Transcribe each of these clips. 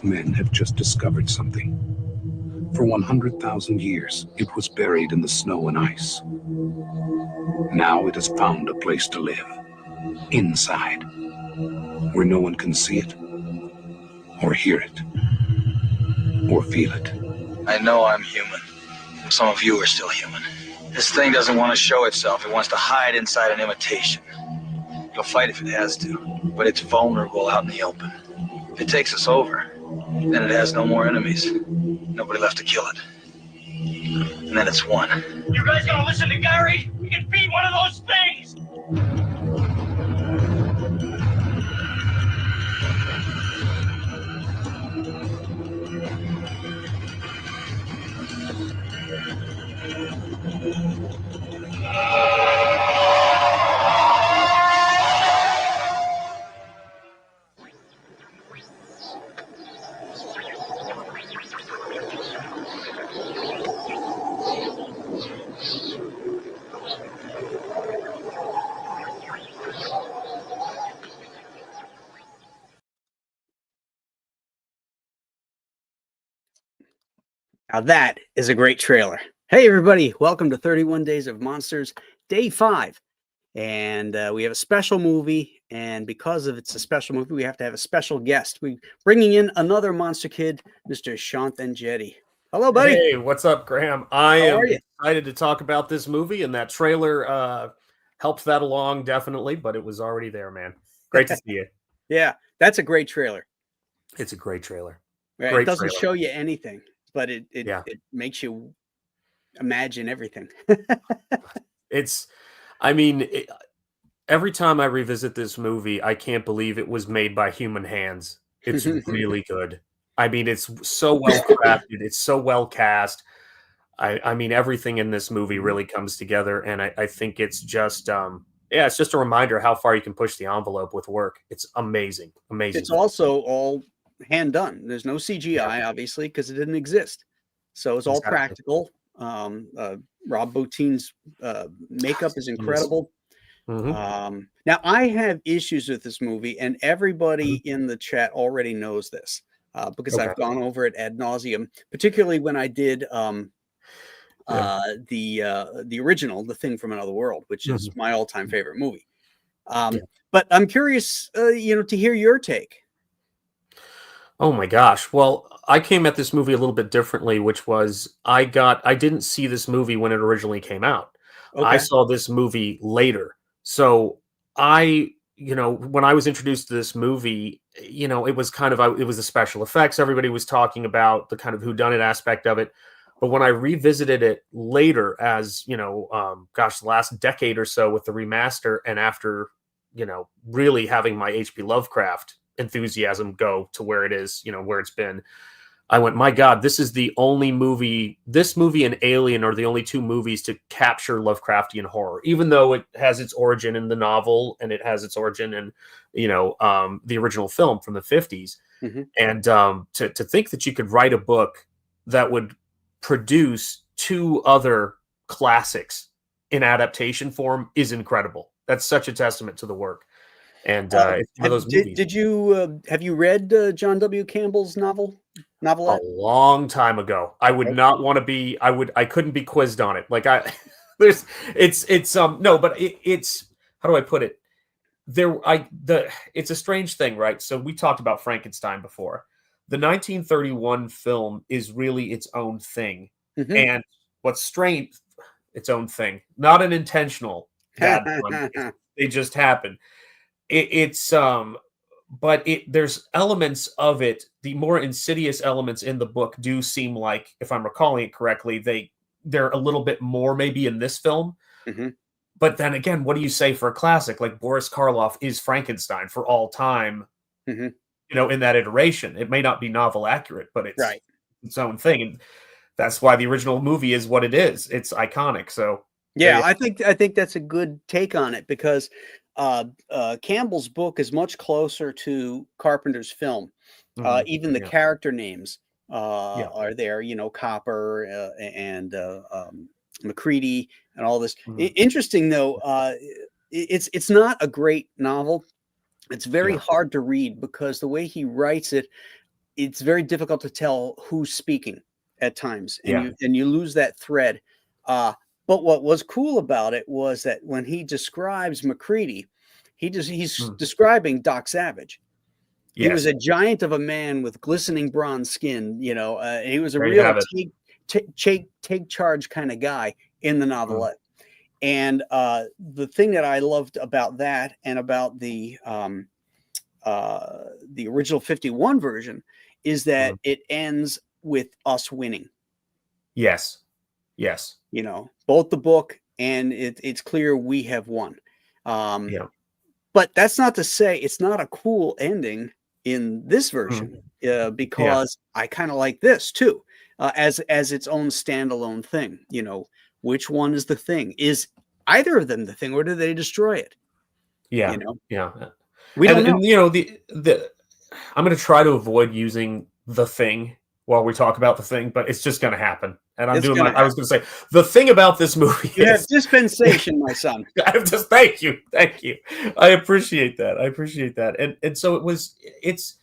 Men have just discovered something. For 100,000 years, it was buried in the snow and ice. Now it has found a place to live. Inside. Where no one can see it, or hear it, or feel it. I know I'm human. Some of you are still human. This thing doesn't want to show itself. It wants to hide inside an imitation. It'll fight if it has to, but it's vulnerable out in the open. If it takes us over, then it has no more enemies. Nobody left to kill it. And then it's won. You guys gonna listen to Gary? We can beat one of those things! 'Now that is a great trailer. Hey, everybody. Welcome to 31 Days of Monsters, Day 5. And we have a special movie. And because of it's a special movie, we have to have a special guest. We're bringing in another monster kid, Mr. Shanthan Jetty. Hello, buddy. Hey, what's up, Graham? I am excited to talk about this movie, and that trailer helps that along, definitely, but it was already there, man. Great to see you. Yeah, that's a great trailer. It's a great trailer. Right? Great It doesn't trailer. show you anything, but it makes you imagine everything. Every time I revisit this movie, I can't believe it was made by human hands. It's really good. I mean, it's so well crafted. It's so well cast. I mean, everything in this movie really comes together, and I think it's just it's just a reminder how far you can push the envelope with work. It's amazing. It's also all hand done. There's no CGI, obviously, because it didn't exist. So it's all practical. Rob Bottin's makeup is incredible. Now, I have issues with this movie, and everybody in the chat already knows this because I've gone over it ad nauseum, particularly when I did the original, The Thing from Another World, which is my all-time favorite movie. But I'm curious, to hear your take. Oh my gosh. Well, I came at this movie a little bit differently, which was I didn't see this movie when it originally came out. Okay. I saw this movie later. So when I was introduced to this movie, it was it was the special effects everybody was talking about, the kind of whodunit aspect of it. But when I revisited it later as, the last decade or so with the remaster, and after, really having my H.P. Lovecraft enthusiasm go to where it is, where it's been, I went, my God, this is the only movie, this movie and Alien are the only two movies to capture Lovecraftian horror, even though it has its origin in the novel and it has its origin in, the original film from the 50s. And to think that you could write a book that would produce two other classics in adaptation form is incredible. That's such a testament to the work. And it's one of those movies. Did you have you read John W. Campbell's novelette? A long time ago. I would not want to be. I couldn't be quizzed on it. Like it's no, but it's how do I put it? It's a strange thing, right? So we talked about Frankenstein before. The 1931 film is really its own thing, and what's strange, its own thing, not an intentional bad one. They just happen. But there's elements of it. The more insidious elements in the book do seem like, if I'm recalling it correctly, they're a little bit more maybe in this film. But then again, what do you say for a classic like Boris Karloff is Frankenstein for all time? In that iteration, it may not be novel accurate, but it's its own thing, and that's why the original movie is what it is. It's iconic. So yeah, I think that's a good take on it, because Campbell's book is much closer to Carpenter's film. Even the character names are there. Copper and MacReady and all this. Interesting though, it's not a great novel. It's very hard to read because the way he writes it, it's very difficult to tell who's speaking at times, and you lose that thread. But what was cool about it was that when he describes MacReady, he's describing Doc Savage. He was a giant of a man with glistening bronze skin. He was a real take charge kind of guy in the novelette. And the thing that I loved about that and about the original 51 version is that it ends with us winning. Yes. Both the book and it's clear we have won. But that's not to say it's not a cool ending in this version, because I kind of like this too, as its own standalone thing. Which one is the thing? Is either of them the thing, or do they destroy it? We don't know. And, I'm going to try to avoid using the thing while we talk about the thing, but it's just going to happen. And I was going to say the thing about this movie. You have dispensation, my son. Thank you. I appreciate that. And so it's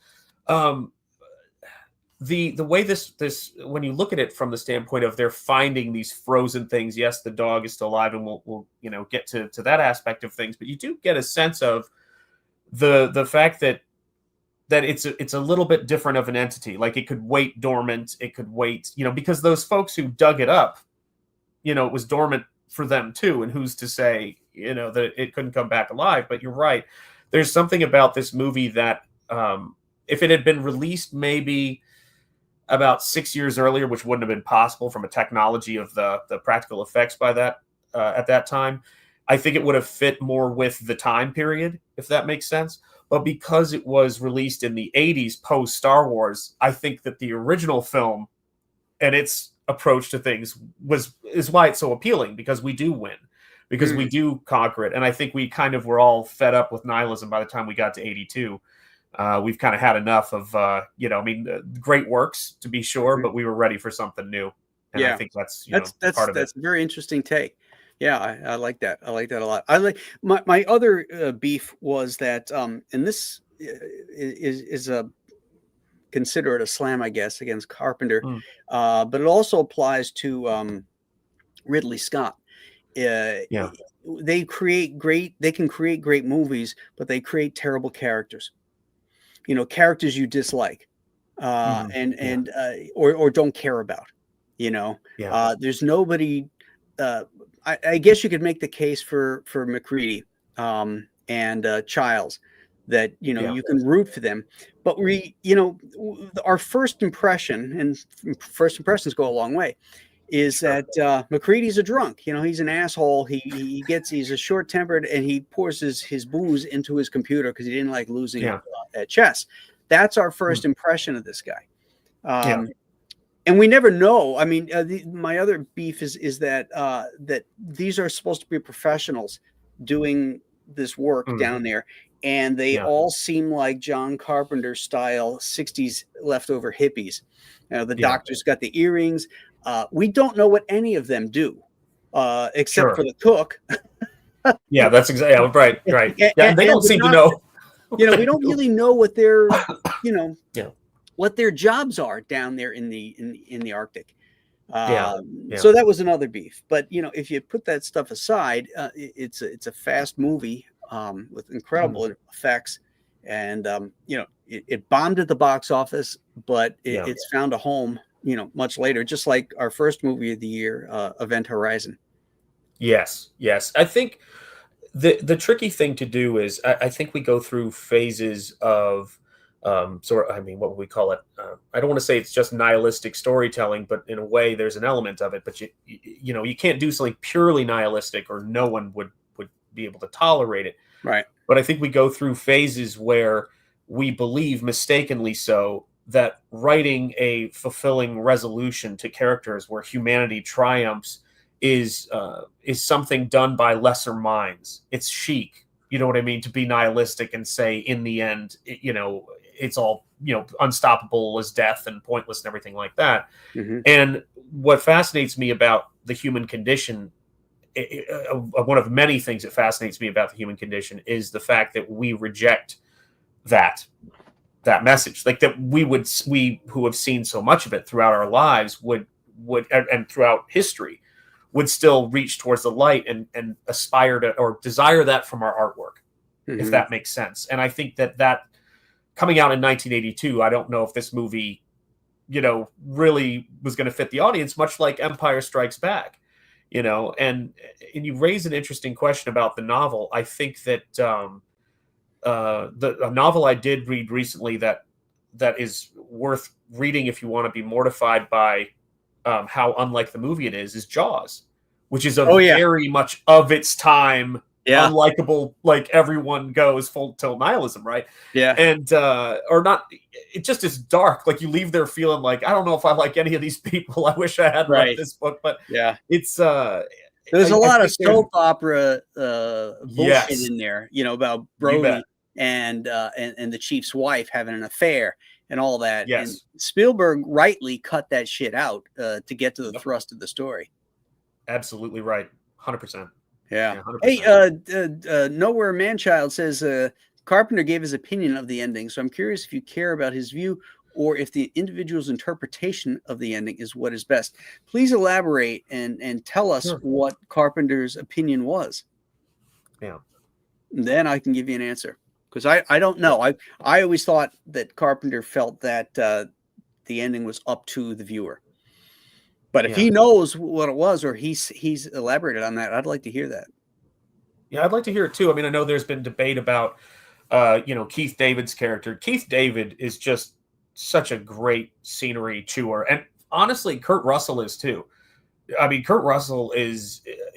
the way this when you look at it from the standpoint of they're finding these frozen things. Yes, the dog is still alive, and we'll get to that aspect of things, but you do get a sense of the fact that it's a little bit different of an entity. Like it could wait dormant, it could wait, because those folks who dug it up, it was dormant for them too. And who's to say, that it couldn't come back alive? But you're right. There's something about this movie that if it had been released maybe about 6 years earlier, which wouldn't have been possible from a technology of the practical effects by that at that time, I think it would have fit more with the time period, if that makes sense. But because it was released in the 80s post Star Wars, I think that the original film and its approach to things is why it's so appealing, because we do win, because we do conquer it. And I think we kind of were all fed up with nihilism by the time we got to 82. We've kind of had enough of, great works to be sure, but we were ready for something new. And I think that's part of it. That's a very interesting take. Yeah, I like that. I like that a lot. I like my other beef was that, and this is a consider it a slam, I guess, against Carpenter, but it also applies to Ridley Scott. They can create great movies, but they create terrible characters. Characters you dislike, or don't care about. There's nobody. I guess you could make the case for MacReady and Childs, that you can root for them, but our first impression, and first impressions go a long way, is that MacReady's a drunk. He's an asshole. He's a short tempered, and he pours his booze into his computer because he didn't like losing at chess. That's our first impression of this guy. And we never know. I mean, my other beef is that that these are supposed to be professionals doing this work down there, and they all seem like John Carpenter style 60s leftover hippies. The doctor's got the earrings. We don't know what any of them do. except for the cook. Yeah, that's exactly right. Right. And, Yeah, they don't seem to know. We don't really know what their, Yeah. what their jobs are down there in the Arctic. Yeah. So that was another beef. But if you put that stuff aside, it's a fast movie with incredible effects, and it bombed at the box office, but it's found a home much later, just like our first movie of the year, Event Horizon. Yes. I think the tricky thing to do is I think we go through phases of what would we call it? I don't want to say it's just nihilistic storytelling, but in a way there's an element of it. But you can't do something purely nihilistic, or no one would be able to tolerate it. Right. But I think we go through phases where we believe, mistakenly so, that writing a fulfilling resolution to characters where humanity triumphs is something done by lesser minds. It's chic, you know what I mean, to be nihilistic and say in the end, it's all unstoppable as death and pointless and everything like that. And what fascinates me about the human condition, one of many things that fascinates me about the human condition, is the fact that we reject that message, like that we who have seen so much of it throughout our lives would and throughout history would still reach towards the light and aspire to or desire that from our artwork, if that makes sense. And I think that coming out in 1982, I don't know if this movie, really was going to fit the audience, much like Empire Strikes Back, and you raise an interesting question about the novel. I think that a novel I did read recently that is worth reading if you want to be mortified by how unlike the movie it is Jaws, which is very much of its time, unlikable, like everyone goes full tilt nihilism, right? Yeah. And or not, it just is dark. Like you leave there feeling like, I don't know if I like any of these people. I wish I had read this book, but it's there's a lot of soap opera bullshit in there, about Brody and the chief's wife having an affair and all that. Yes. And Spielberg rightly cut that shit out to get to the thrust of the story. Absolutely right. 100%. Yeah. 100%. Hey, Nowhere Manchild says Carpenter gave his opinion of the ending. So I'm curious if you care about his view or if the individual's interpretation of the ending is what is best. Please elaborate and tell us what Carpenter's opinion was. Yeah. And then I can give you an answer. Because I don't know. I always thought that Carpenter felt that the ending was up to the viewer. But if he knows what it was, or he's elaborated on that, I'd like to hear that. Yeah, I'd like to hear it too. I mean, I know there's been debate about Keith David's character. Keith David is just such a great scenery chewer. And honestly, Kurt Russell is too. I mean, Kurt Russell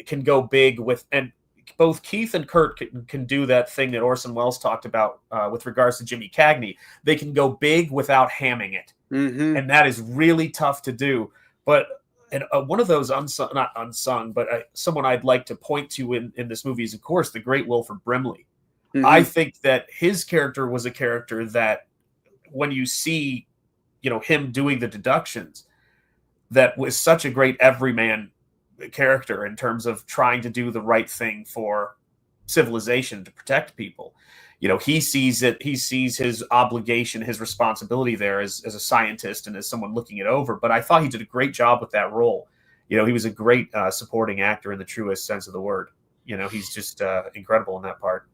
can go big and both Keith and Kurt can do that thing that Orson Welles talked about with regards to Jimmy Cagney. They can go big without hamming it. And that is really tough to do. But one of those not unsung, but someone I'd like to point to in this movie is, of course, the great Wilford Brimley. I think that his character was a character that when you see, him doing the deductions, that was such a great everyman character in terms of trying to do the right thing for civilization to protect people. He sees his obligation, his responsibility there as a scientist and as someone looking it over. But I thought he did a great job with that role. He was a great supporting actor in the truest sense of the word. He's just incredible in that part.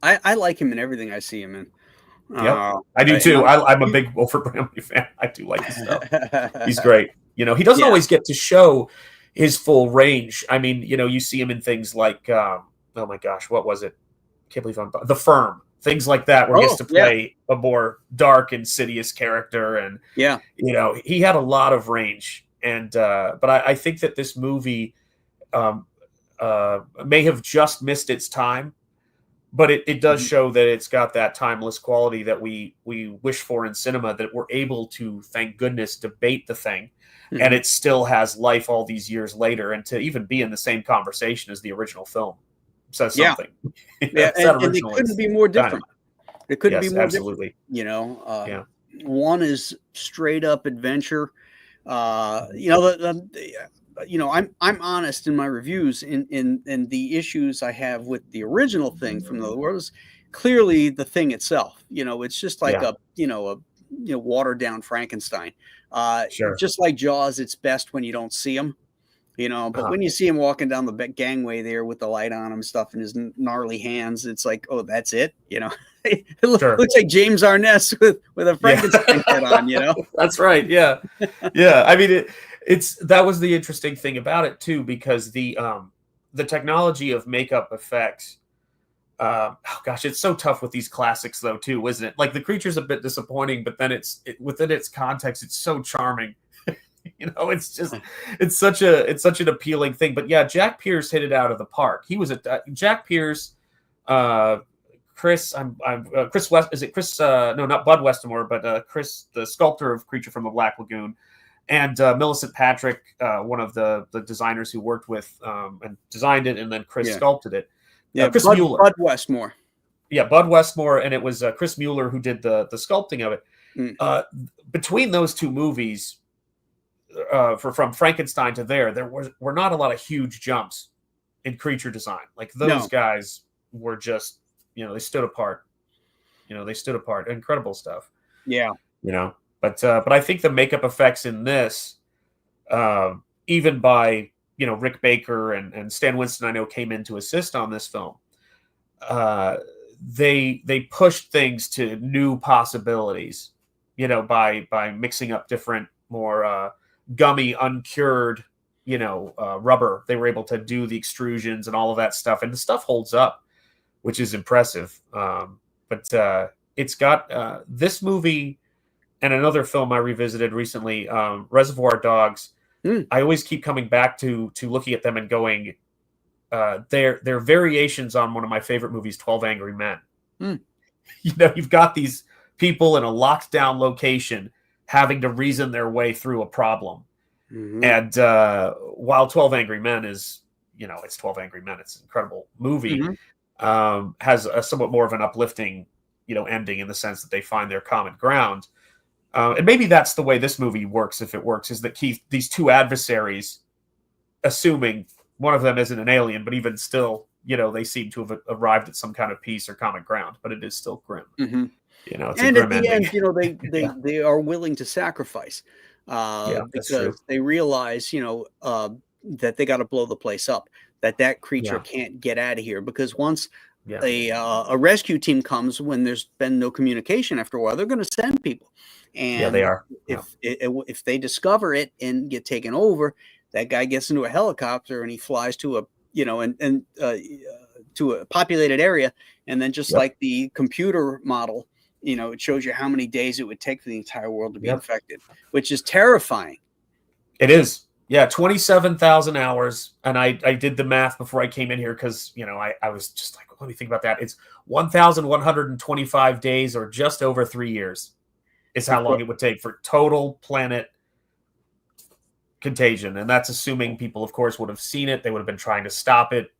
I like him in everything I see him in. Yeah, I do too. I'm a big Wilford Brimley fan. I do like his stuff. He's great. He doesn't always get to show his full range. I mean, you see him in things like, oh my gosh, what was it? Can't believe The Firm, things like that, where he gets to play a more dark, insidious character. And, he had a lot of range. And, but I think that this movie may have just missed its time, but it does show that it's got that timeless quality that we wish for in cinema, that we're able to, thank goodness, debate the thing. And it still has life all these years later, and to even be in the same conversation as the original film says something. Yeah, and they couldn't be more different. They couldn't be more absolutely different. One is straight up adventure. I'm honest in my reviews in the issues I have with the original thing from the world is clearly the thing itself. It's just like Yeah. a watered down Frankenstein. Sure. Just like Jaws, it's best when you don't see him. But when you see him walking down the gangway there with the light on him and stuff in his gnarly hands, it's like, oh, that's it. It Sure. looks like James Arness with a Frankenstein head on. That's right. Yeah. Yeah. I mean, that was the interesting thing about it too, because the technology of makeup effects. Oh gosh, it's so tough with these classics though too, isn't it? Like the creature's a bit disappointing, but then within its context, it's so charming. It's such an appealing thing. But yeah, Jack Pierce hit it out of the park. He was Jack Pierce, Chris. Chris West. Is it Chris? No, not Bud Westemore, but Chris, the sculptor of Creature from the Black Lagoon, and Millicent Patrick, one of the designers who worked with and designed it, and then Chris sculpted it. Yeah, Chris Mueller. Bud Westmore. Yeah, Bud Westmore, and it was Chris Mueller who did the sculpting of it. Between those two movies, from Frankenstein to there were not a lot of huge jumps in creature design. Like those guys were just, they stood apart. They stood apart. Incredible stuff. Yeah. But I think the makeup effects in this, even by Rick Baker and Stan Winston, I know came in to assist on this film. They pushed things to new possibilities. By mixing up different, more gummy, uncured, rubber. They were able to do the extrusions and all of that stuff, and the stuff holds up, which is impressive. But it's got this movie and another film I revisited recently, Reservoir Dogs. I always keep coming back to looking at them and going, they're variations on one of my favorite movies, 12 Angry Men. You've got these people in a locked down location having to reason their way through a problem. And while 12 Angry Men is, it's 12 Angry Men, it's an incredible movie, has a somewhat more of an uplifting, ending in the sense that they find their common ground. And maybe that's the way this movie works, if it works, is that these two adversaries, assuming one of them isn't an alien, but even still, they seem to have arrived at some kind of peace or common ground, but it is still grim. It's and a at grim the ending. end, they are willing to sacrifice because they realize, that they got to blow the place up, that creature can't get out of here, because once a rescue team comes, when there's been no communication after a while, they're going to send people. And they are. If they discover it and get taken over, that guy gets into a helicopter and he flies to to a populated area, and then just like the computer model, it shows you how many days it would take for the entire world to be infected, which is terrifying. It is. Yeah, 27,000 hours. And I did the math before I came in here because, I was just like, let me think about that. It's 1,125 days, or just over 3 years is how long it would take for total planet contagion. And that's assuming people, of course, would have seen it. They would have been trying to stop it.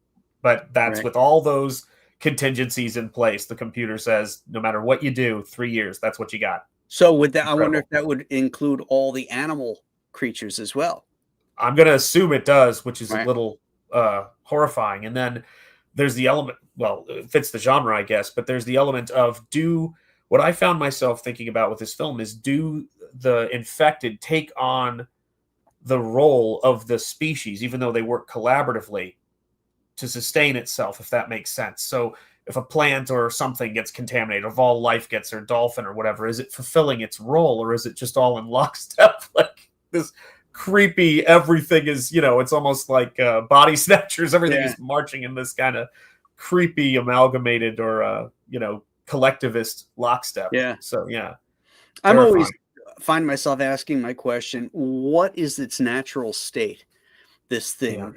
But that's with all those contingencies in place. The computer says, no matter what you do, 3 years, that's what you got. So would that, I wonder if that would include all the animal creatures as well. I'm going to assume it does, which is a little horrifying. And then there's the element, well, it fits the genre, I guess, but there's the element of what I found myself thinking about with this film is, do the infected take on the role of the species, even though they work collaboratively to sustain itself, if that makes sense. So if a plant or something gets contaminated, if all life gets, or dolphin or whatever, is it fulfilling its role, or is it just all in lockstep? Like this creepy, everything is, it's almost like Body Snatchers. Everything is marching in this kind of creepy, amalgamated, or, collectivist lockstep. Yeah. So, yeah. I'm always find myself asking my question, what is its natural state, this thing?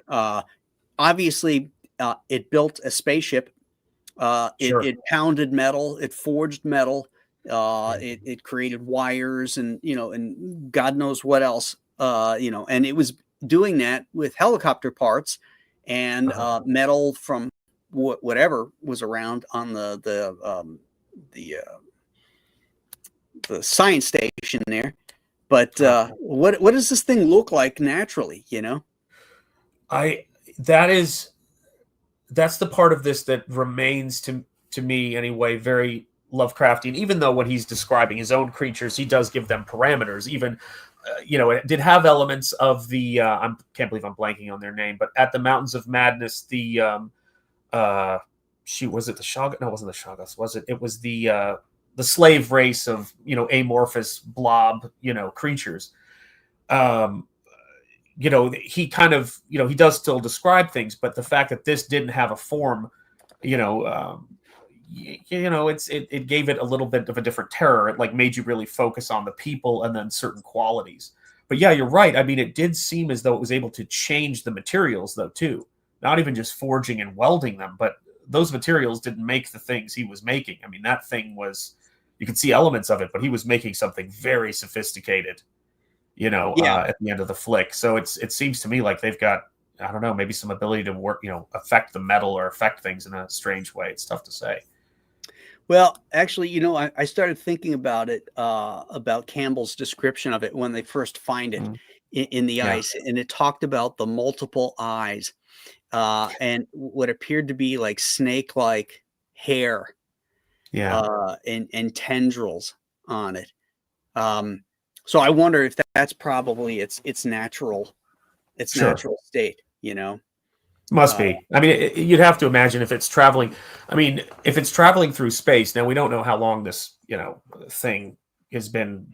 Obviously, it built a spaceship. It pounded metal. It forged metal. It created wires and God knows what else. And it was doing that with helicopter parts and metal from whatever was around on the science station there. But what does this thing look like naturally? That's the part of this that remains to me anyway very Lovecraftian. Even though when he's describing his own creatures, he does give them parameters. Even it did have elements of the I can't believe I'm blanking on their name, but at the Mountains of Madness, the was it the Shoggoths? No, it wasn't the Shoggoths, was it? It was the slave race of amorphous blob creatures. He kind of he does still describe things, but the fact that this didn't have a form, it gave it a little bit of a different terror. It like made you really focus on the people and then certain qualities. But yeah, you're right. I mean, it did seem as though it was able to change the materials though too, not even just forging and welding them, but those materials didn't make the things he was making. I mean, that thing was, you could see elements of it, but he was making something very sophisticated, at the end of the flick. So it seems to me like they've got, I don't know, maybe some ability to work, affect the metal or affect things in a strange way. It's tough to say. Well, actually, I started thinking about it, about Campbell's description of it when they first find it in the ice. And it talked about the multiple eyes and what appeared to be like snake-like hair and tendrils on it. So I wonder if that's probably its natural natural state, Must be. I mean, you'd have to imagine if it's traveling. I mean, if it's traveling through space. Now we don't know how long this, thing has been,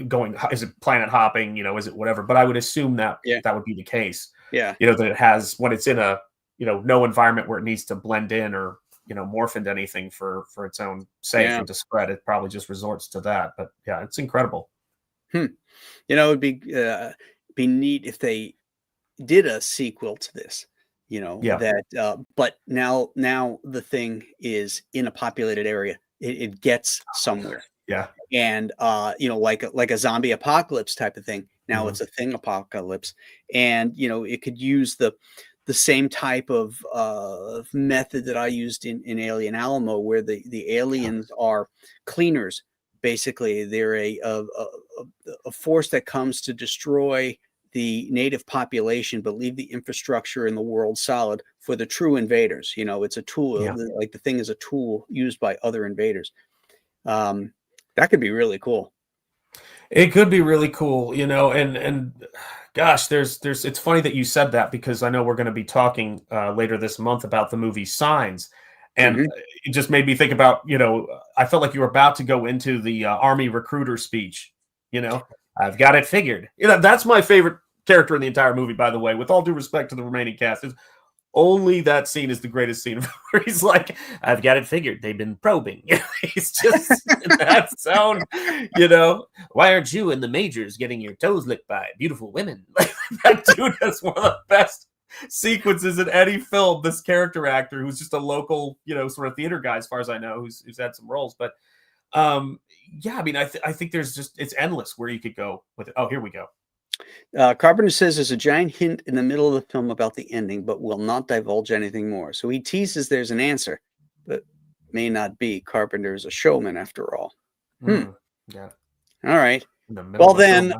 going. Is it planet hopping? Is it whatever? But I would assume that that would be the case. Yeah. That it has, when it's in a no environment where it needs to blend in or morph into anything for its own sake and to spread. It probably just resorts to that. But yeah, it's incredible. It would be neat if they did a sequel to this. But now the thing is in a populated area. It gets somewhere. Yeah. And like a zombie apocalypse type of thing. Now it's a thing apocalypse, and it could use the same type of method that I used in Alien Alamo, where the aliens are cleaners. Basically, they're a force that comes to destroy the native population, but leave the infrastructure in the world solid for the true invaders. It's a tool, like the thing is a tool used by other invaders. That could be really cool. It could be really cool, and gosh, it's funny that you said that, because I know we're going to be talking later this month about the movie Signs. And it just made me think about, I felt like you were about to go into the Army recruiter speech, I've got it figured. That's my favorite character in the entire movie, by the way, with all due respect to the remaining cast. Only that scene is the greatest scene where he's like, I've got it figured. They've been probing. He's just in that sound, why aren't you and the majors getting your toes licked by beautiful women? That dude has one of the best sequences in any film. This character actor who's just a local, sort of theater guy, as far as I know, who's had some roles. But I mean, I think there's just, it's endless where you could go with it. Oh, here we go. Carpenter says there's a giant hint in the middle of the film about the ending, but will not divulge anything more. So he teases there's an answer, but may not be. Carpenter is a showman after all. Yeah. All right. Well, then,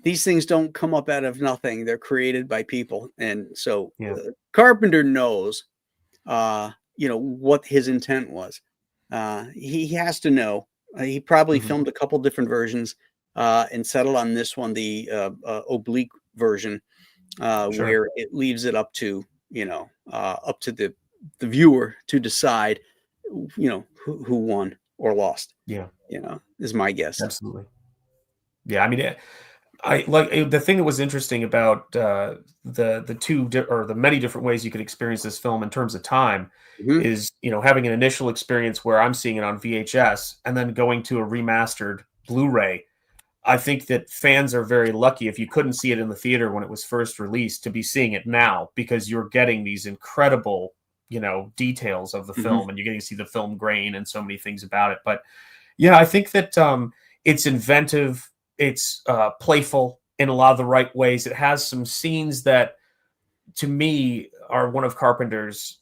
these things don't come up out of nothing. They're created by people. And so Carpenter knows, what his intent was. He has to know. He probably filmed a couple different versions and settled on this one, the oblique version, where it leaves it up to, up to the viewer to decide, who won or lost. Yeah. Is my guess. Absolutely. Yeah. I mean, I like the thing that was interesting about the two or the many different ways you could experience this film in terms of time is, having an initial experience where I'm seeing it on VHS and then going to a remastered Blu-ray. I think that fans are very lucky, if you couldn't see it in the theater when it was first released, to be seeing it now, because you're getting these incredible, details of the film, and you're getting to see the film grain and so many things about it. But yeah, I think that it's inventive. It's playful in a lot of the right ways. It has some scenes that, to me, are one of Carpenter's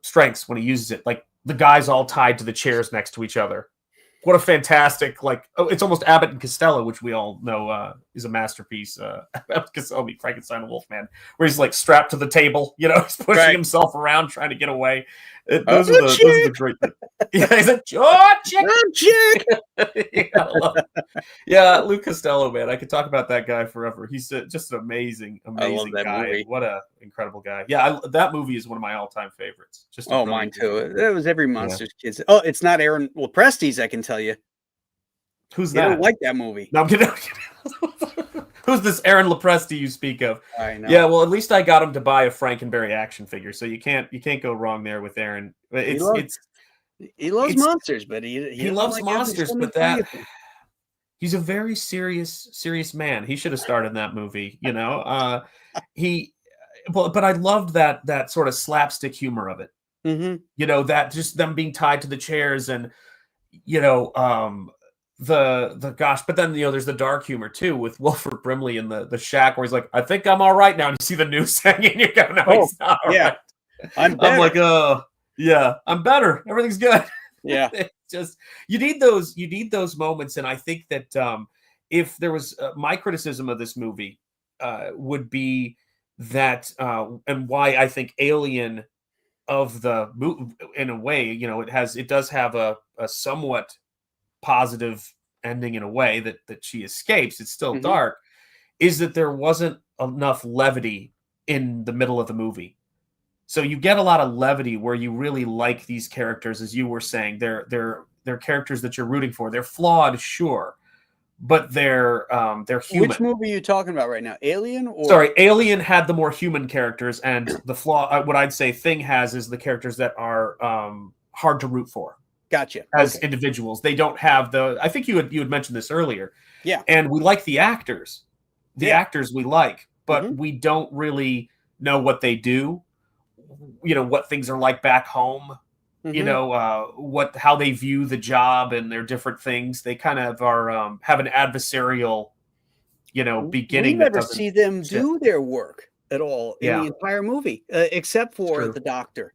strengths when he uses it. Like the guys all tied to the chairs next to each other, what a fantastic, like, it's almost Abbott and Costello, which we all know is a masterpiece. Abbott Costello, Frankenstein and Wolfman, where he's like strapped to the table, he's pushing himself around trying to get away. Those are the great things. Yeah, he's like, chick. Luke Costello, man, I could talk about that guy forever. He's just an amazing guy. Movie. What a incredible guy. Yeah, that movie is one of my all-time favorites. Mine too. That was every Monsters Kids. Oh, it's not Aaron Lepresti's, I can tell you. Who's that? I don't like that movie. No, I'm kidding. Who's this Aaron Lepresti you speak of? I know. Yeah, well, at least I got him to buy a Frankenberry action figure, so you can't go wrong there with Aaron. He loves monsters, but he loves monsters, but he's a very serious man. He should have starred in that movie, but I loved that sort of slapstick humor of it. Mm-hmm. That just them being tied to the chairs and the gosh, but then there's the dark humor too with Wilford Brimley in the shack where he's like, I think I'm all right now, and you see the news hanging, you're going, no, he's not all right. I'm like, oh yeah, I'm better, everything's good. Yeah. It's just you need those moments, and I think that if there was my criticism of this movie would be that and why I think Alien of the movie, in a way, it does have a somewhat positive ending in a way that she escapes. It's still dark. Is that there wasn't enough levity in the middle of the movie. So you get a lot of levity where you really like these characters, as you were saying. They're characters that you're rooting for. They're flawed, sure, but they're human. Which movie are you talking about right now? Alien? Or sorry, Alien had the more human characters, and the flaw. What I'd say Thing has is the characters that are hard to root for. Gotcha. As individuals, they don't have the. I think you had mentioned this earlier. Yeah, and we like the actors. The actors we like, but we don't really know what they do. What things are like back home. How they view the job and their different things. They kind of are have an adversarial, beginning. We never see them do their work at all in the entire movie, except for the doctor.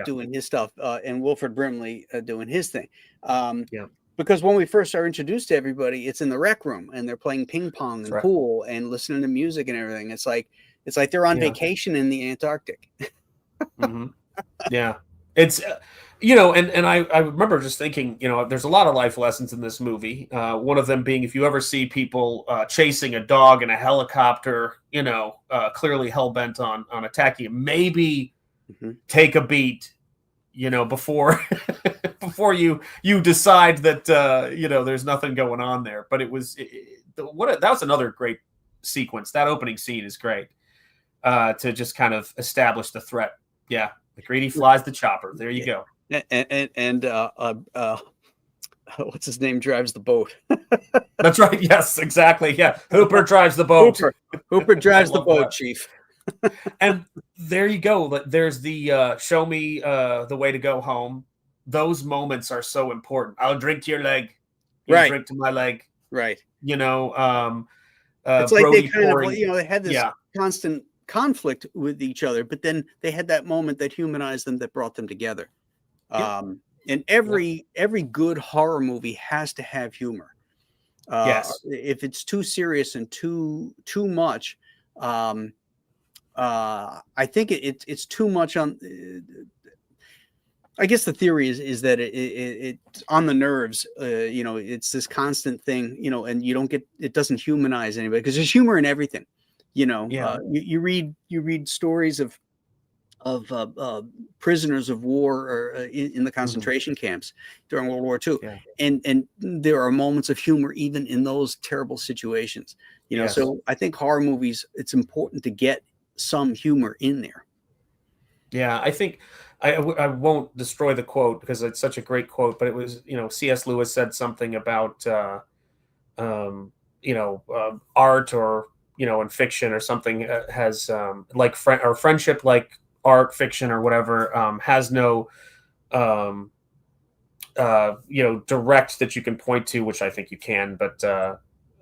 Doing his stuff, and Wilford Brimley doing his thing. Because when we first are introduced to everybody, it's in the rec room and they're playing ping pong and pool and listening to music and everything. It's like they're on vacation in the Antarctic. Yeah, it's and I remember just thinking, there's a lot of life lessons in this movie. One of them being, if you ever see people chasing a dog in a helicopter, clearly hell bent on attacking him, maybe. Take a beat, before you decide that there's nothing going on there. But it was that was another great sequence. That opening scene is great to just kind of establish the threat. Yeah, McGreedy flies the chopper. There you go. And what's his name drives the boat. That's right. Yes, exactly. Yeah, Hooper drives the boat. Hooper drives the boat, Chief. And there you go. There's the show me the way to go home. Those moments are so important. I'll drink to your leg. You drink to my leg. Right. It's like Brody they kind of, they had this constant conflict with each other, but then they had that moment that humanized them, that brought them together. And every good horror movie has to have humor. If it's too serious and too much, I think it's too much on. I guess the theory is that it's on the nerves. It's this constant thing. And it doesn't humanize anybody, because there's humor in everything. You read stories of prisoners of war in the concentration camps during World War II, and there are moments of humor even in those terrible situations. So I think horror movies, it's important to get some humor in there. Yeah, I think I won't destroy the quote because it's such a great quote, but it was, C.S. Lewis said something about, art or, and fiction or something has like or friendship, like art, fiction or whatever, has no, direct that you can point to, which I think you can, but,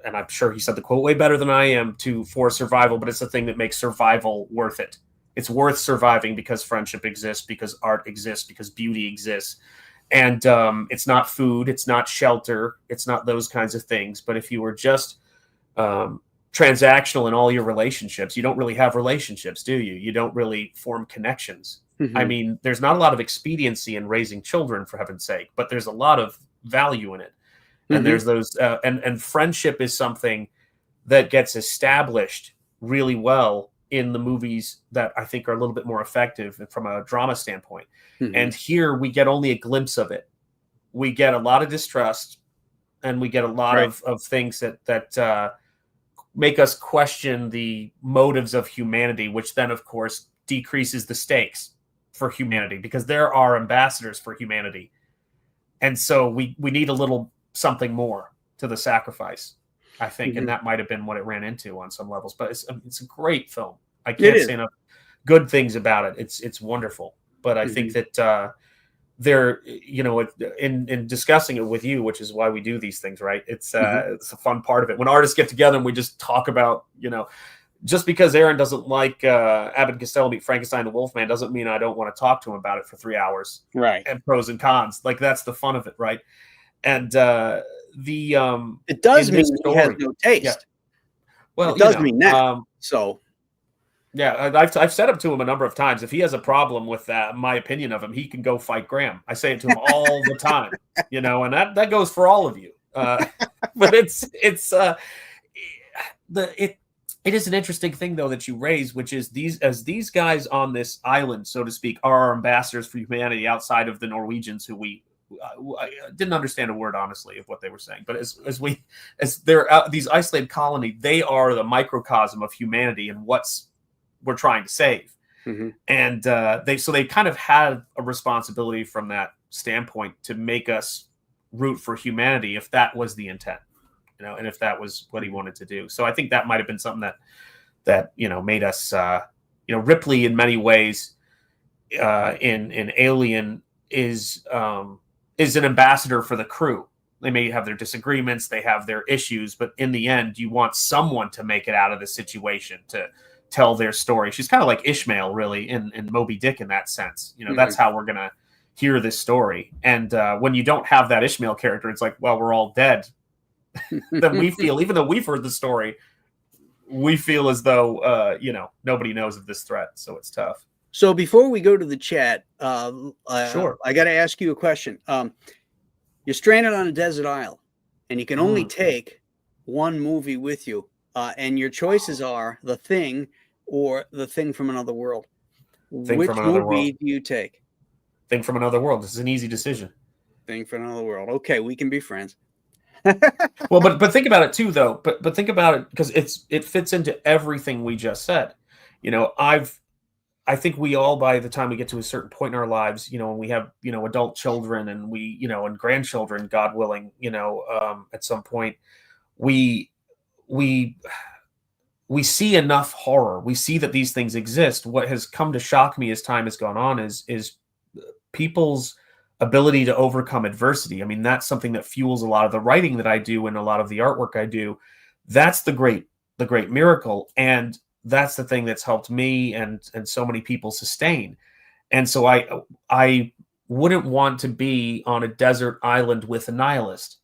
and I'm sure he said the quote way better than I am for survival, but it's the thing that makes survival worth it. It's worth surviving because friendship exists, because art exists, because beauty exists. And it's not food, it's not shelter, it's not those kinds of things. But if you were just transactional in all your relationships, you don't really have relationships, do you? You don't really form connections. I mean, there's not a lot of expediency in raising children, for heaven's sake, but there's a lot of value in it. And there's those, and friendship is something that gets established really well in the movies that I think are a little bit more effective from a drama standpoint. And here we get only a glimpse of it. We get a lot of distrust, and we get a lot of things that make us question the motives of humanity, which then, of course, decreases the stakes for humanity, because there are ambassadors for humanity. And so we need a little something more to the sacrifice, I think. And that might have been what it ran into on some levels. But it's a great film. I can't say enough good things about it. It's wonderful. But I think that there, you know, in discussing it with you, which is why we do these things, right? It's a fun part of it. When artists get together and we just talk about, you know, just because Aaron doesn't like Abbott and Costello Meet Frankenstein and Wolfman doesn't mean I don't want to talk to him about it for 3 hours. Right. And pros and cons. Like, that's the fun of it, right? And it does mean he has no taste. Yeah. Well, it does mean that. So yeah, I've said it to him a number of times. If he has a problem with that, my opinion of him, he can go fight Graham. I say it to him all the time, you know, and that goes for all of you. But it is an interesting thing, though, that you raise, which is these guys on this island, so to speak, are our ambassadors for humanity outside of the Norwegians, who I didn't understand a word, honestly, of what they were saying. But as they're out, these isolated colony, they are the microcosm of humanity and we're trying to save. And they kind of had a responsibility from that standpoint to make us root for humanity, if that was the intent, you know, and if that was what he wanted to do. So I think that might have been something that you know, made us, you know, Ripley in many ways in Alien is an ambassador for the crew. They may have their disagreements, they have their issues, but in the end, you want someone to make it out of the situation, to tell their story. She's kind of like Ishmael, really, in Moby Dick in that sense. You know, that's how we're going to hear this story. And when you don't have that Ishmael character, it's like, well, we're all dead. Then we feel, even though we've heard the story, we feel as though, you know, nobody knows of this threat. So it's tough. So before we go to the chat, Sure. I got to ask you a question. You're stranded on a desert isle, and you can only take one movie with you. And your choices are The Thing or The Thing from Another World. Which movie do you take? Thing from Another World. This is an easy decision. Thing from Another World. Okay, we can be friends. Well, but think about it too, though. But think about it, because it fits into everything we just said. You know, I think we all, by the time we get to a certain point in our lives, you know, when we have, you know, adult children and we, you know, and grandchildren, God willing, you know, at some point, we see enough horror. We see that these things exist. What has come to shock me as time has gone on is people's ability to overcome adversity. I mean, that's something that fuels a lot of the writing that I do and a lot of the artwork I do. That's the great miracle. And that's the thing that's helped me and so many people sustain. And so I wouldn't want to be on a desert island with a nihilist.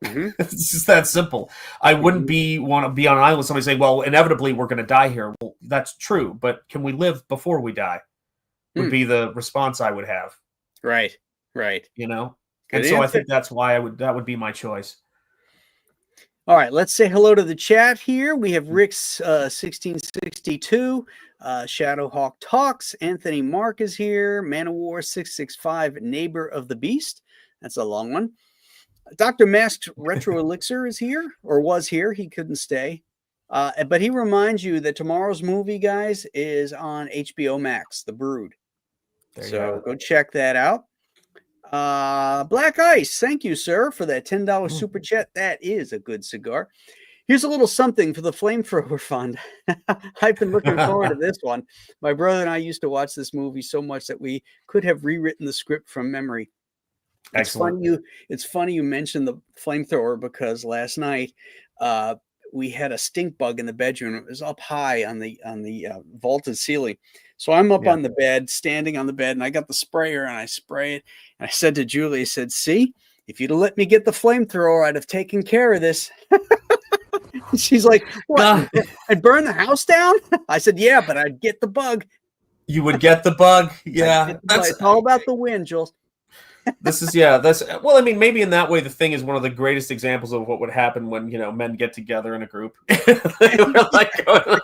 It's just that simple. I wouldn't want to be on an island with somebody saying, well, inevitably we're going to die here. Well, that's true, but can we live before we die? Would be the response I would have. Right. You know? Good and so answer. I think that's why that would be my choice. All right, let's say hello to the chat here. We have Rick's 1662, Shadowhawk Talks, Anthony Mark is here, Manowar 665, Neighbor of the Beast. That's a long one. Dr. Masked Retro Elixir is here, or was here. He couldn't stay. But he reminds you that tomorrow's movie, guys, is on HBO Max, The Brood. So go check that out. Black Ice, thank you, sir, for that $10 super chat. That is a good cigar. Here's a little something for the Flamethrower Fund. I've been looking forward to this one. My brother and I used to watch this movie so much that we could have rewritten the script from memory. It's funny you mentioned the Flamethrower, because last night we had a stink bug in the bedroom. It was up high on the vaulted ceiling. So I'm up on the bed, standing on the bed, and I got the sprayer and I spray it. And I said to Julie, I said, "See, if you'd have let me get the flamethrower, I'd have taken care of this." She's like, "What? I'd burn the house down?" I said, "Yeah, but I'd get the bug." You would get the bug. Yeah. It's all about the win, Jules. This is that's well, I mean, maybe in that way the thing is one of the greatest examples of what would happen when men get together in a group. Exactly.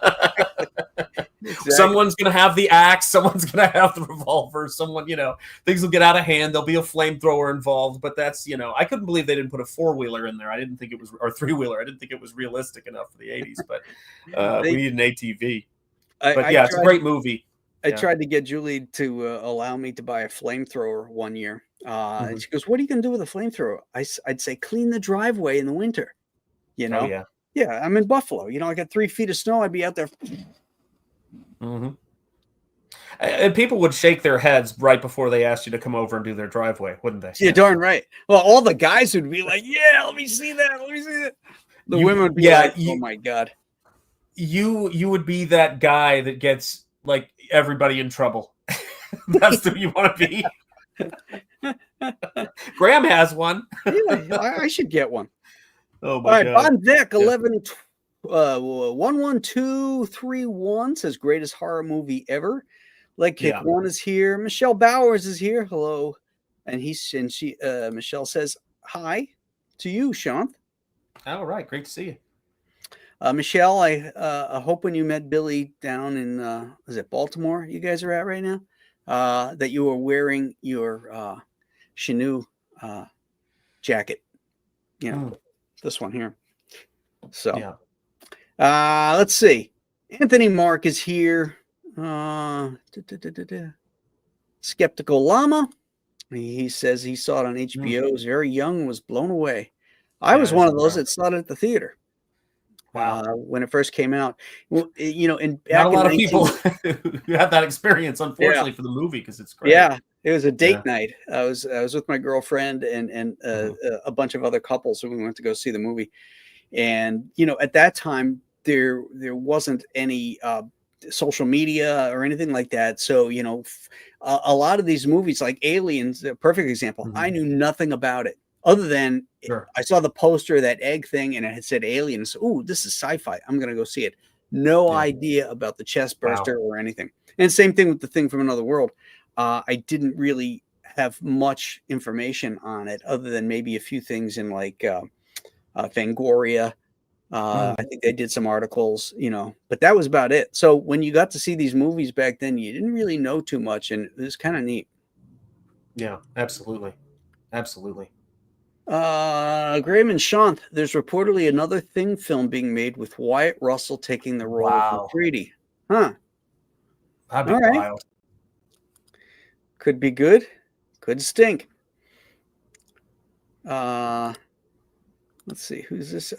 Someone's gonna have the axe, someone's gonna have the revolver, someone, things will get out of hand, there'll be a flamethrower involved, but that's I couldn't believe they didn't put a 4-wheeler in there. I didn't think it was, or 3-wheeler, I didn't think it was realistic enough for the 80s, but we need an ATV. It's a great movie. I tried to get Julie to allow me to buy a flamethrower one year. And she goes, "What are you going to do with a flamethrower?" I'd say, "Clean the driveway in the winter." Oh, yeah. Yeah, I'm in Buffalo. I got 3 feet of snow. I'd be out there. Mm-hmm. And people would shake their heads right before they asked you to come over and do their driveway, wouldn't they? Yeah, darn right. Well, all the guys would be like, "Yeah, let me see that. Let me see that." The women would be like, "Oh my God." You would be that guy that gets like everybody in trouble. That's who you want to be. Graham has one. Yeah, I should get one. Oh my God. Bon Deck 11231 says greatest horror movie ever. Leg Kick 1 is here. Michelle Bowers is here. Hello. And Michelle says hi to you, Sean. All right, great to see you. Michelle, I hope when you met Billy down in is it Baltimore you guys are at right now, that you were wearing your Chinook jacket. This one here. So let's see. Anthony Mark is here. Skeptical Llama. He says he saw it on HBO. He was very young and was blown away. I was one of those that saw it at the theater. Wow. When it first came out. Well, and not a lot of people who have that experience, unfortunately, for the movie, because it's great. Yeah, it was a date night. I was with my girlfriend and a bunch of other couples, so we went to go see the movie. And at that time there wasn't any social media or anything like that. So a lot of these movies, like Aliens, a perfect example. I knew nothing about it. Other than I saw the poster, that egg thing, and it had said aliens. Ooh, this is sci-fi. I'm going to go see it. No idea about the chest burster or anything. And same thing with The Thing from Another World. I didn't really have much information on it other than maybe a few things in like Fangoria. I think they did some articles, but that was about it. So when you got to see these movies back then, you didn't really know too much, and it was kind of neat. Yeah, absolutely. Absolutely. Graham and Sean, there's reportedly another Thing film being made with Wyatt Russell taking the role of MacReady. Huh. That'd be wild. Could be good. Could stink. Let's see. Who's this?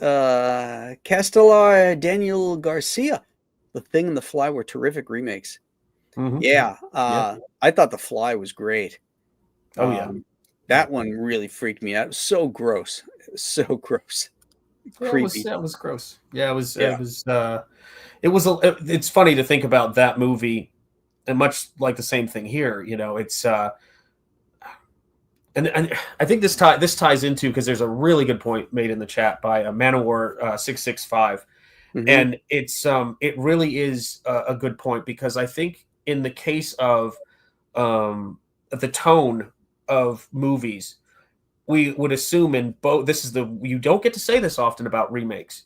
Castellar Daniel Garcia. The Thing and The Fly were terrific remakes. Yeah. I thought The Fly was great. Oh, yeah. That one really freaked me out. It was so gross. It was so gross. Creepy. That was gross. Yeah, it was. It's funny to think about that movie, and much like the same thing here. It's and I think this ties into, because there's a really good point made in the chat by Manowar 665, and it really is a good point, because I think in the case of the tone of movies, we would assume in both, you don't get to say this often about remakes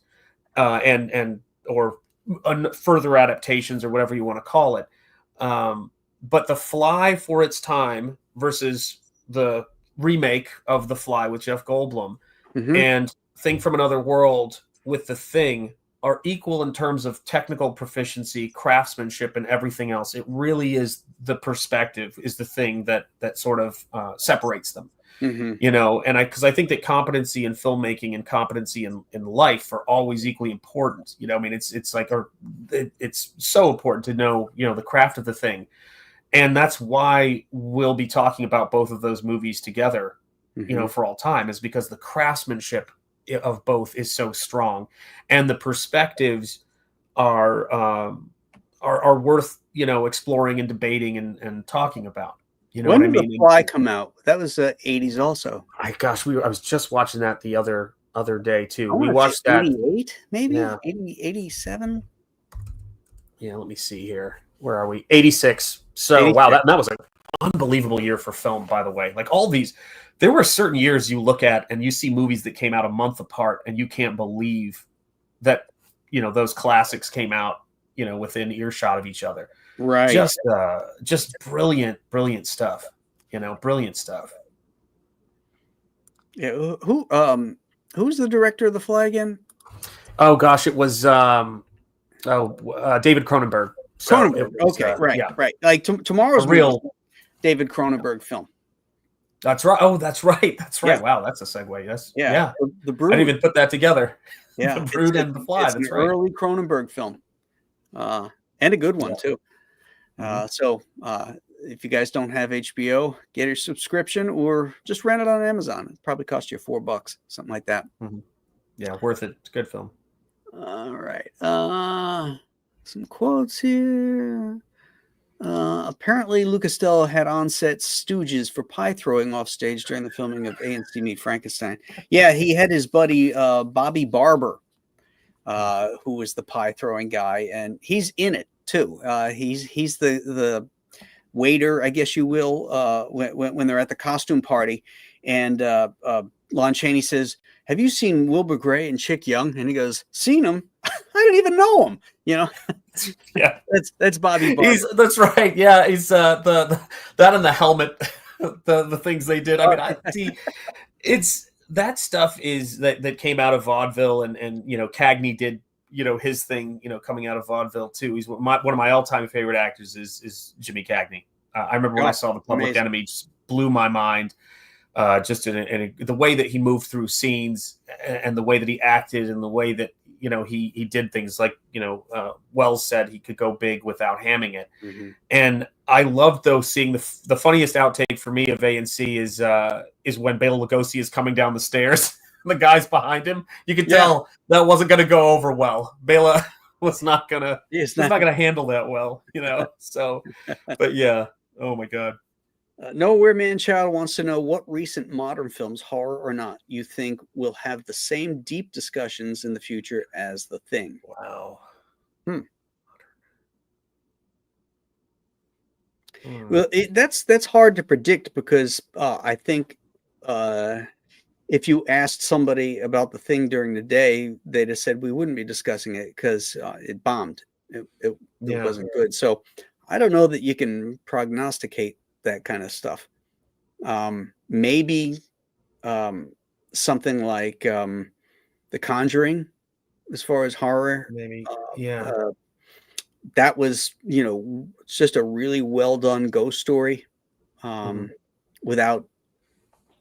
or further adaptations or whatever you want to call it, but The Fly for its time versus the remake of The Fly with Jeff Goldblum and Thing from Another World with The Thing are equal in terms of technical proficiency, craftsmanship, and everything else. It really is the perspective is the thing that sort of separates them, and because I think that competency in filmmaking and competency in life are always equally important. It's like, it's so important to know, the craft of the thing. And that's why we'll be talking about both of those movies together, for all time, is because the craftsmanship of both is so strong, and the perspectives are worth exploring and debating and talking about. You know When what I did The mean? Fly come out? That was 80s also. I was just watching that the other day too. I We want to say watched that. 88, maybe? Yeah. 80, 87? Yeah, let me see here. Where are we? 86. So 86. wow, that was an unbelievable year for film, by the way. Like all these, there were certain years you look at and you see movies that came out a month apart, and you can't believe that those classics came out within earshot of each other. Right. Just brilliant stuff. Brilliant stuff. Yeah. Who's the director of The Fly again? Oh gosh, it was David Cronenberg. So Cronenberg. Was, okay, right, yeah. right. Like tomorrow's real David Cronenberg film. That's right. Oh, that's right. That's right. Yeah. Wow, that's a segue. Yes. Yeah. The Brood. I didn't even put that together. Yeah. The Brood and The Fly. It's That's an right. early Cronenberg film. And a good one too. So if you guys don't have HBO, get your subscription or just rent it on Amazon. It probably cost you $4, something like that. Yeah, worth it. It's a good film. All right. Some quotes here. Apparently, Lou Costello had on-set stooges for pie throwing off stage during the filming of A&C Meet Frankenstein. Yeah, he had his buddy Bobby Barber, who was the pie throwing guy, and he's in it too. He's the waiter, I guess you will, when they're at the costume party, and Lon Chaney says, "Have you seen Wilbur Gray and Chick Young?" And he goes, "Seen him? I didn't even know him." Yeah, that's Bobby Barber. That's right. Yeah, he's the that and the helmet, the things they did. I mean, I see it's that stuff is that came out of vaudeville, and Cagney did his thing coming out of vaudeville too. He's one of my all-time favorite actors is Jimmy Cagney. I remember when I saw The Public Enemy, just blew my mind. Just in the way that he moved through scenes, and the way that he acted, and the way that he did things, like Wells said, he could go big without hamming it. And I loved seeing the funniest outtake for me of A&C is when Bela Lugosi is coming down the stairs. The guys behind him, you could tell that wasn't going to go over well. Bela was not gonna handle that well, So, but yeah, oh my god. Nowhere Man Child wants to know what recent modern films, horror or not, you think will have the same deep discussions in the future as The Thing. Wow. Well, that's hard to predict, because I think if you asked somebody about The Thing during the day, they'd have said we wouldn't be discussing it because it bombed. It wasn't good. So I don't know that you can prognosticate that kind of stuff. Maybe something like The Conjuring, as far as horror. Maybe. That was, it's just a really well done ghost story, without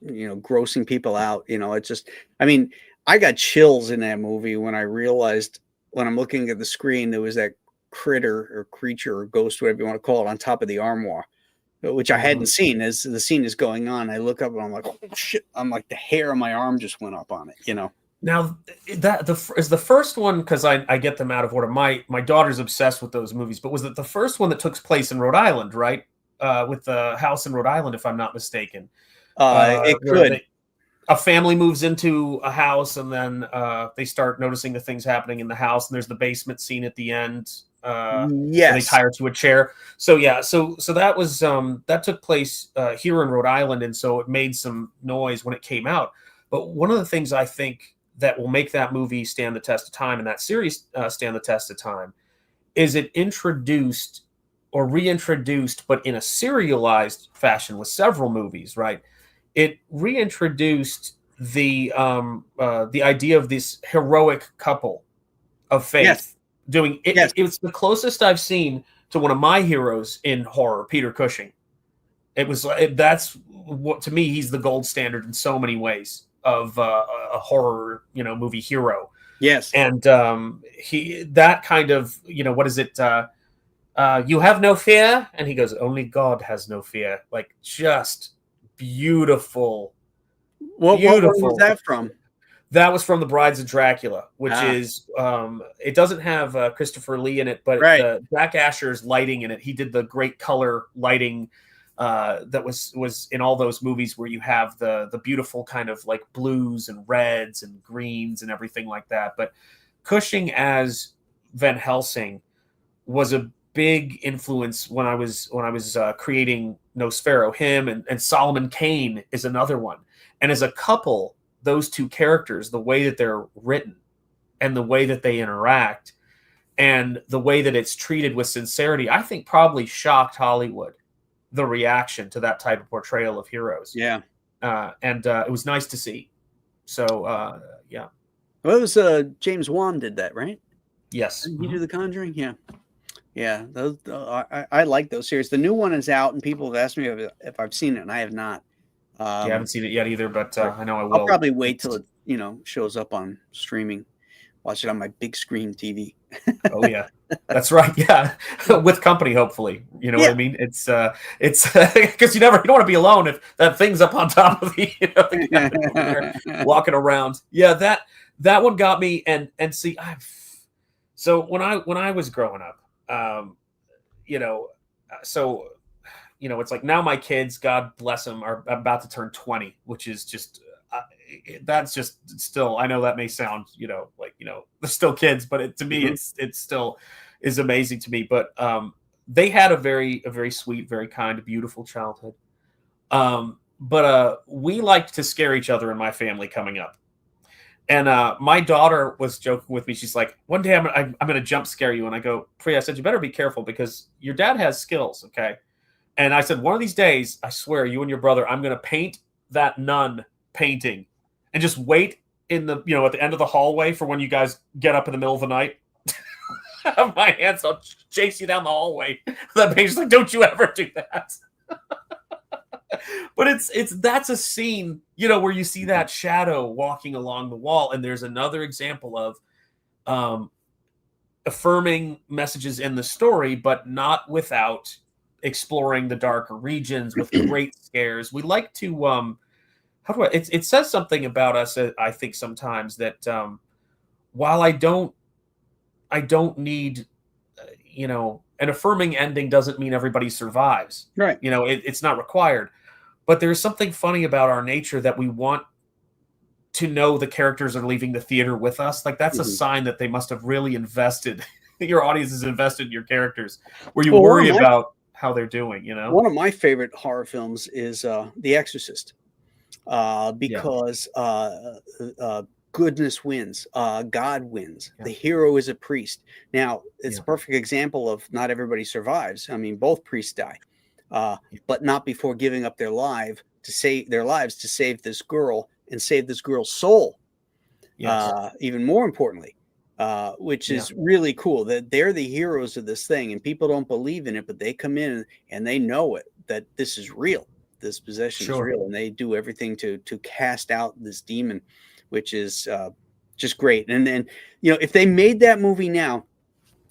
grossing people out. It's just, I mean, I got chills in that movie when I realized, when I'm looking at the screen, there was that critter or creature or ghost, whatever you want to call it, on top of the armoire, which I hadn't seen. As the scene is going on, I look up and I'm like, oh shit, I'm like, the hair on my arm just went up on it. Now that is the first one, because I get them out of order. My daughter's obsessed with those movies, but was it the first one that took place in Rhode Island, right? With the house in Rhode Island, if I'm not mistaken. It could. A family moves into a house, and then they start noticing the things happening in the house, and there's the basement scene at the end. Yes, they tie her to a chair. So yeah, so that was that took place here in Rhode Island, and so it made some noise when it came out. But one of the things I think that will make that movie stand the test of time, and that series stand the test of time, is it introduced or reintroduced, but in a serialized fashion with several movies, right? It reintroduced the idea of this heroic couple of faith doing it. Yes. It's the closest I've seen to one of my heroes in horror, Peter Cushing. That's what, to me, he's the gold standard in so many ways of a horror, movie hero. Yes. And he, that kind of, what is it? You have no fear? And he goes, only God has no fear. Like, just beautiful. What was that from? That was from The Brides of Dracula, which is it doesn't have Christopher Lee in it, but Jack Asher's lighting in it. He did the great color lighting that was in all those movies where you have the beautiful kind of like blues and reds and greens and everything like that. But Cushing as Van Helsing was a big influence when I was creating Nosfero. Him and Solomon Kane is another one. And as a couple, those two characters, the way that they're written and the way that they interact and the way that it's treated with sincerity, I think probably shocked Hollywood, the reaction to that type of portrayal of heroes. Yeah. And it was nice to see. So, yeah. Well, it was James Wan did that, right? Yes. Did he do The Conjuring? Yeah. Yeah. Those, I like those series. The new one is out, and people have asked me if I've seen it, and I have not. I haven't seen it yet either, but I know I will. I'll probably wait till it, shows up on streaming. Watch it on my big screen TV. Oh yeah, that's right. Yeah, with company, hopefully. You know what I mean? It's because you don't want to be alone if that thing's up on top of the walking around. Yeah, that one got me. And see, so when I was growing up, it's like now my kids, God bless them, are about to turn 20, which is just that's just still. I know that may sound they're still kids, but to me it still is amazing to me. But they had a very sweet, very kind, beautiful childhood. But we liked to scare each other in my family coming up. And my daughter was joking with me. She's like, one day I'm going to jump scare you. And I go, Priya, I said, you better be careful because your dad has skills. Okay. And I said, one of these days, I swear, you and your brother, I'm going to paint that nun painting and just wait in the, at the end of the hallway for when you guys get up in the middle of the night. My hands, I'll chase you down the hallway. That painting's like, don't you ever do that. But that's a scene, where you see that shadow walking along the wall. And there's another example of affirming messages in the story, but not without exploring the darker regions with great scares. We like to it says something about us, I think sometimes, that while I don't need an affirming ending doesn't mean everybody survives, right? It's not required, but there's something funny about our nature that we want to know the characters are leaving the theater with us. Like that's a sign that they must have really invested your audience is invested in your characters, where you worry about how they're doing. One of my favorite horror films is The Exorcist, because goodness wins, God wins. The hero is a priest. Now it's a perfect example of not everybody survives. I mean, both priests die, but not before giving up their lives to save this girl and save this girl's soul. Even more importantly, which is really cool, that they're the heroes of this thing, and people don't believe in it, but they come in and they know it, that this is real. This possession is real, and they do everything to cast out this demon, which is just great. And then, if they made that movie now,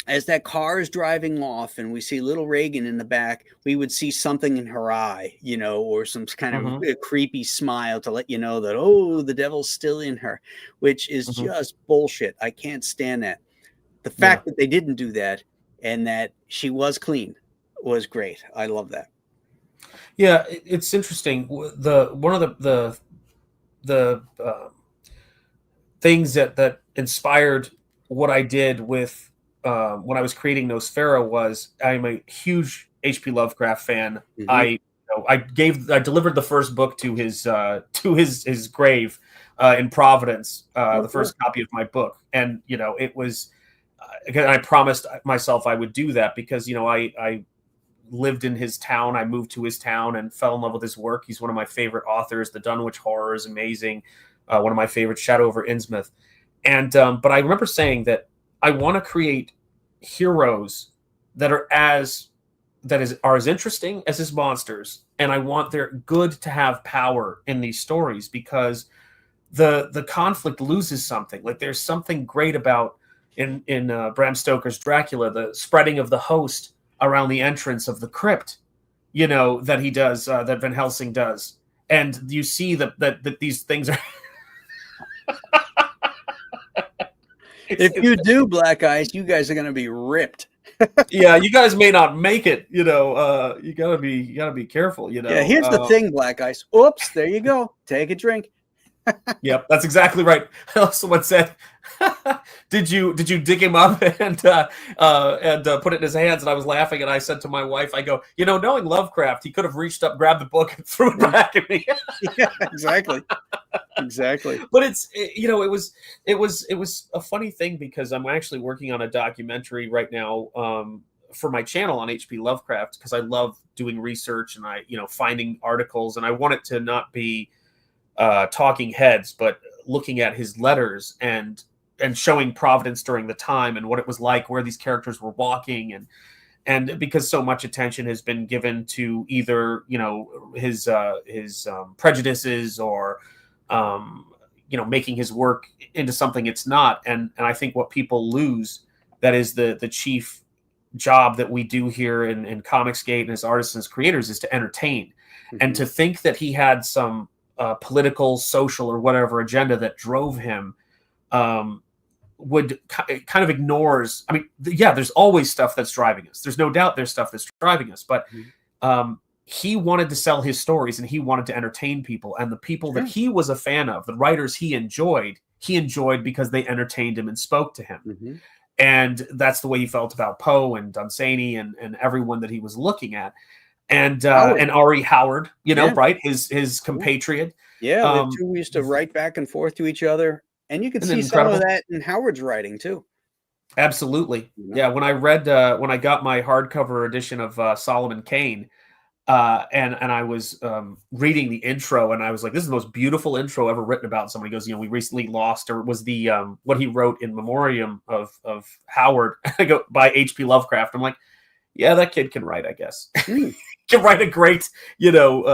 as that car is driving off and we see little Reagan in the back, we would see something in her eye, or some kind of a creepy smile to let you know that, oh, the devil's still in her, which is just bullshit. I can't stand that. The fact that they didn't do that and that she was clean was great. I love that. Yeah, it's interesting. One of the things that inspired what I did with when I was creating Nosfero was I'm a huge H.P. Lovecraft fan. I delivered the first book to his grave in Providence, the first copy of my book, and it was again, I promised myself I would do that because I lived in his town. I moved to his town and fell in love with his work. He's one of my favorite authors. The Dunwich Horror is amazing. One of my favorites, Shadow over Innsmouth. And but I remember saying that I want to create heroes that are as interesting as his monsters, and I want their good to have power in these stories because the conflict loses something. Like there's something great about in Bram Stoker's Dracula, the spreading of the host around the entrance of the crypt, that he does, that Van Helsing does, and you see that these things are. If you do, Black Eyes, you guys are going to be ripped. Yeah, you guys may not make it. You know, you gotta be careful. You know. Yeah, here's the thing, Black Eyes. Oops, there you go. Take a drink. Yep, that's exactly right. Someone said, "Did you dig him up and put it in his hands?" And I was laughing, and I said to my wife, "I go, you know, knowing Lovecraft, he could have reached up, grabbed the book, and threw it back at me." Yeah, exactly. Exactly. But you know, it was a funny thing because I'm actually working on a documentary right now for my channel on H.P. Lovecraft because I love doing research and finding articles, and I want it to not be talking heads, but looking at his letters and showing Providence during the time and what it was like, where these characters were walking, and because so much attention has been given to either his prejudices or making his work into something it's not, and I think what people lose, that is the chief job that we do here in Comicsgate and as artists and as creators, is to entertain. Mm-hmm. And to think that he had some political, social, or whatever agenda that drove him would kind of ignores. I mean, there's always stuff that's driving us. There's no doubt there's stuff that's driving us, but he wanted to sell his stories and he wanted to entertain people, and the people that he was a fan of, the writers he enjoyed because they entertained him and spoke to him. Mm-hmm. And that's the way he felt about Poe and Dunsany and everyone that he was looking at. And R.E. Howard, right? His compatriot. Yeah, the two used to write back and forth to each other. And you can see some of that in Howard's writing too. Absolutely. Yeah, when I read when I got my hardcover edition of Solomon Kane, and I was reading the intro, and I was like, this is the most beautiful intro ever written about somebody. He goes, we recently lost, or it was the what he wrote in memoriam of Howard I go by H.P. Lovecraft. I'm like, yeah, that kid can write, I guess. Can write a great,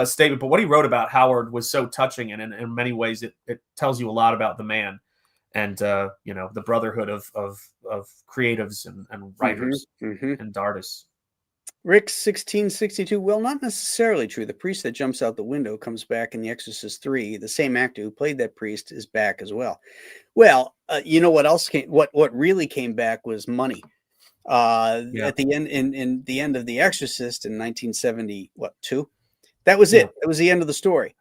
statement. But what he wrote about Howard was so touching, and in many ways, it tells you a lot about the man, and the brotherhood of creatives and writers and artists. Rick 1662. Well, not necessarily true. The priest that jumps out the window comes back in The Exorcist 3. The same actor who played that priest is back as well. Well, what else came? What really came back was money. At the end, in the end of The Exorcist in 1972, that was it. It was the end of the story.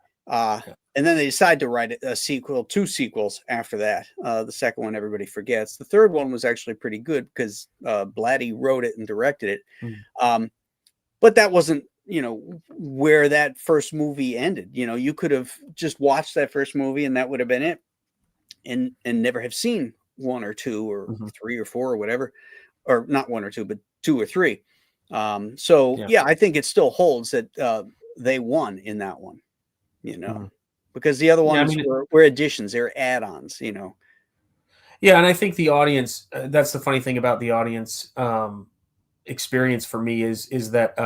And then they decided to write a sequel, 2 sequels after that. The second one everybody forgets. The third one was actually pretty good because Blatty wrote it and directed it. But that wasn't, where that first movie ended. You could have just watched that first movie and that would have been it, and never have seen 1 or 2 or 3 or 4 or whatever. Or not 1 or 2, but 2 or 3. I think it still holds that they won in that one, because the other ones were additions, they're add-ons, Yeah, and I think the audience, that's the funny thing about the audience experience for me is that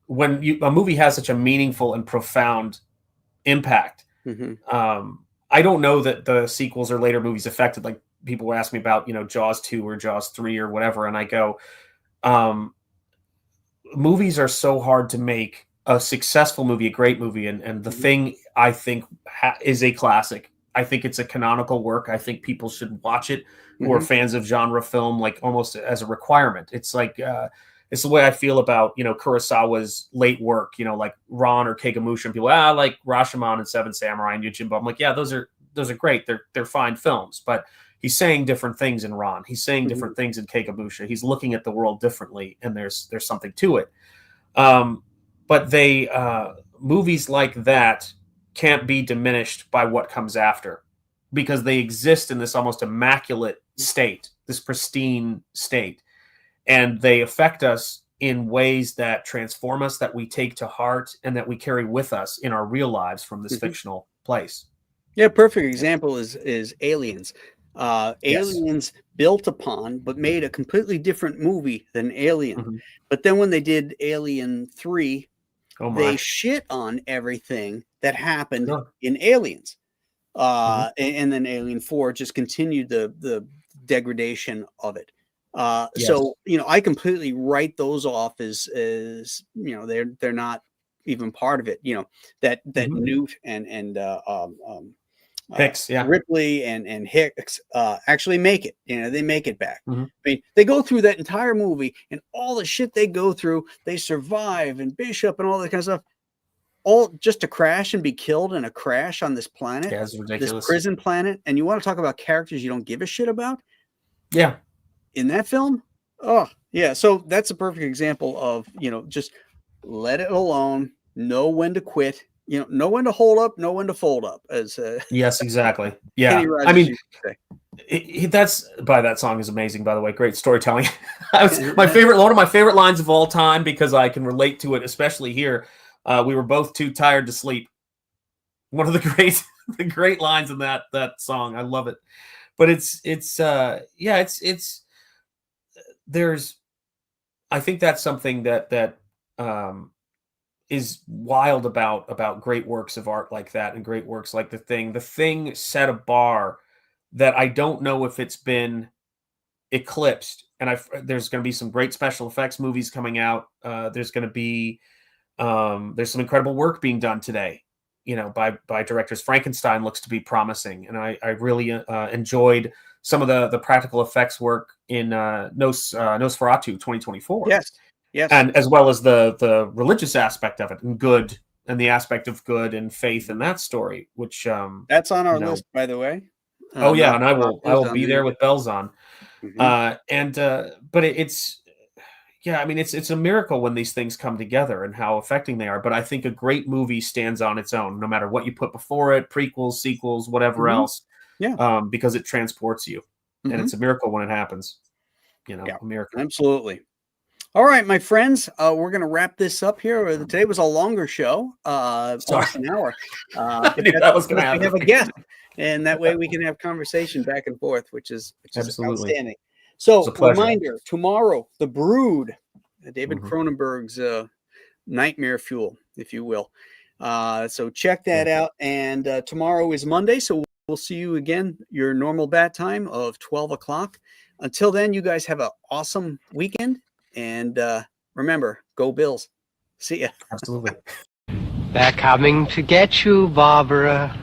when a movie has such a meaningful and profound impact, I don't know that the sequels or later movies affected, like, people will ask me about, Jaws 2 or Jaws 3 or whatever. And I go, movies are so hard to make. A successful movie, a great movie. And the thing I think is a classic. I think it's a canonical work. I think people should watch it who are fans of genre film, like almost as a requirement. It's like, it's the way I feel about, Kurosawa's late work, like Ron or Kagemusha, and people, like Rashomon and Seven Samurai and Yojimbo. I'm like, yeah, those are great. They're fine films, but he's saying different things in Ron. He's saying different things in Kagemusha. He's looking at the world differently, and there's something to it. But movies like that can't be diminished by what comes after, because they exist in this almost immaculate state, this pristine state, and they affect us in ways that transform us, that we take to heart, and that we carry with us in our real lives from this fictional place. Yeah, perfect example is Aliens. Aliens built upon, but made a completely different movie than Alien. But then when they did Alien 3, they shit on everything that happened in Aliens. And then Alien 4 just continued the degradation of it. So, I completely write those off as they're not even part of it. That Newt and Hicks, yeah. Ripley and Hicks actually make it. You know, they make it back. Mm-hmm. I mean, they go through that entire movie and all the shit they go through. They survive, and Bishop and all that kind of stuff, all just to crash and be killed in a crash on this planet. Yeah, it's ridiculous. This prison planet. And you want to talk about characters you don't give a shit about? Yeah. In that film? Oh, yeah. So that's a perfect example of, you know, just let it alone, know when to quit, you know when to hold up, know when to fold up. As yes, exactly. Yeah. Kenny Rogers I mean, used to say. that song is amazing, by the way. Great storytelling. One of my favorite lines of all time, because I can relate to it, especially here. We were both too tired to sleep. One of the great lines in that song. I love it. But I think that's something that is wild about great works of art like that, and great works like The Thing. The Thing set a bar that I don't know if it's been eclipsed. And there's going to be some great special effects movies coming out. There's going to be there's some incredible work being done today, you know, by directors. Frankenstein looks to be promising, and I really enjoyed some of the practical effects work in Nosferatu 2024. Yes. And as well as the religious aspect of it, and good, and the aspect of good and faith in that story, which that's on our list, by the way. Oh yeah, and I will be there with bells on. Mm-hmm. But it's I mean, it's a miracle when these things come together and how affecting they are. But I think a great movie stands on its own, no matter what you put before it, prequels, sequels, whatever else. Yeah. Because it transports you, and it's a miracle when it happens. You know, a miracle. Absolutely. All right, my friends, we're going to wrap this up here. Today was a longer show, almost an hour. I knew that was going to happen. We have a guest, and that way we can have conversation back and forth, which is absolutely outstanding. So, reminder, tomorrow, The Brood, David Cronenberg's nightmare fuel, if you will. So check that out. And tomorrow is Monday, so we'll see you again, your normal bat time of 12 o'clock. Until then, you guys have an awesome weekend. And remember, go Bills. See ya. Absolutely. They're coming to get you, Barbara.